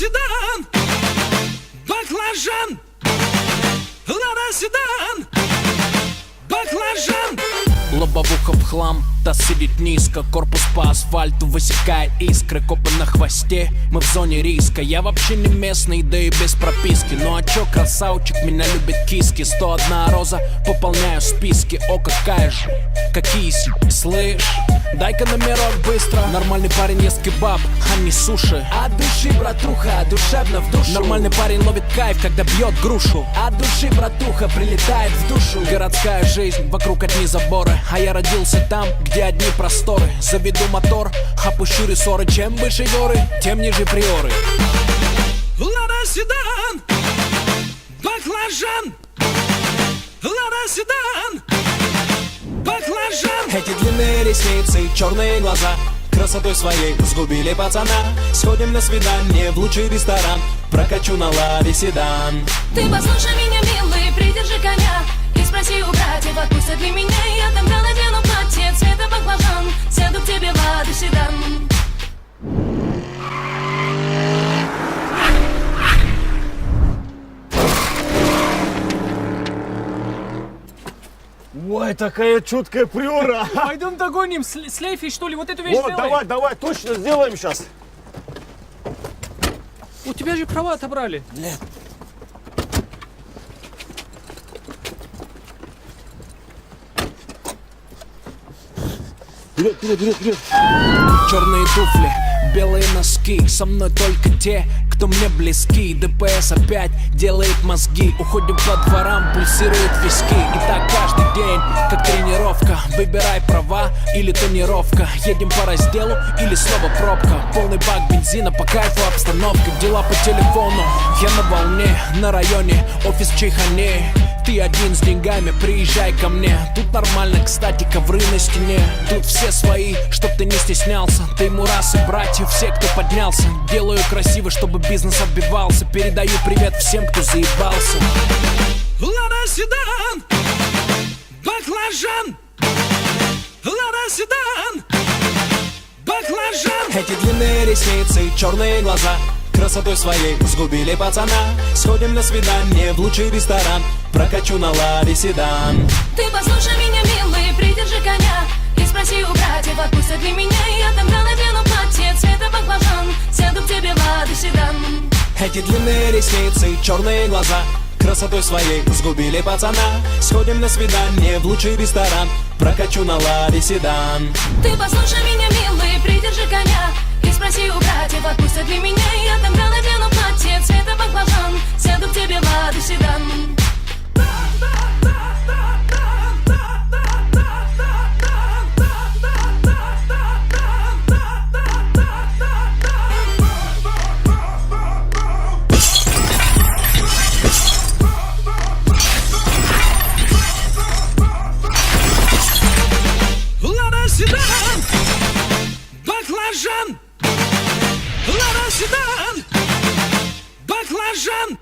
седан, баклажан, Лада седан, баклажан. Лобовуха в хлам, таз сидит низко, корпус по асфальту высекает искры, копы на хвосте, мы в зоне риска. Я вообще не местный, да и без прописки. Ну а чё, красавчик, меня любит киски. 101 роза, пополняю списки. О, какая же, какие слышь, дай-ка номерок быстро. Нормальный парень ест кебаб, а не суши. От души, братуха, душевно в душу. Нормальный парень ловит кайф, когда бьет грушу. От души, братуха, прилетает в душу. Городская жизнь, вокруг одни заборы, а я родился там, где одни просторы. Заведу мотор, опущу рессоры. Чем выше горы, тем ниже приоры. Лада седан, баклажан, Лада седан, баклажан. Эти длинные ресницы, черные глаза красотой своей сгубили пацана. Сходим на свидание в лучший ресторан, прокачу на Ладе седан. Ты послушай меня, милый, придержи коня и спроси у братьев, отпустят ли меня. Я тогда надену платье цвета баклажан, сяду к тебе в Ладу седан. Ой, такая чуткая приора. Пойдем догоним, слейфи, что ли, вот эту вещь Вот, сделаем. давай, точно сделаем сейчас. У тебя же права отобрали. Вперед. Черные туфли, белые носки, со мной только те, кто мне близки. ДПС опять делает мозги, уходим по дворам, пульсируют виски. И так каждый день, как тренировка. Выбирай права или тонировка. Едем по разделу или снова пробка. Полный бак бензина, по кайфу обстановка. Дела по телефону, я на волне. На районе, офис в чайхане. Ты один с деньгами, приезжай ко мне. Тут нормально, кстати, ковры на стене. Тут все свои, чтоб ты не стеснялся. Ты мурасы, братья, все, кто поднялся. Делаю красиво, чтобы бизнес отбивался. Передаю привет всем, кто заебался. Лада седан, баклажан, Лада седан, баклажан. Эти длинные ресницы, черные глаза красотой своей сгубили пацана. Сходим на свидание в лучший ресторан, прокачу на Ладе седан. Ты послушай меня, милый, придержи коня и спроси у братьев, отпустят ли меня. Я тогда надену платье цвета баклажан, сяду к тебе в Ладу седан. Эти длинные ресницы, черные глаза красотой своей сгубили пацана. Сходим на свидание в лучший ресторан, прокачу на Ладе седан. Ты послушай меня, милый, придержи коня и спроси у братьев, отпустят ли меня. Я тогда надену платье цвета баклажан, сяду к тебе в Ладу седан. Лада седан, баклажан, Лада седан, баклажан.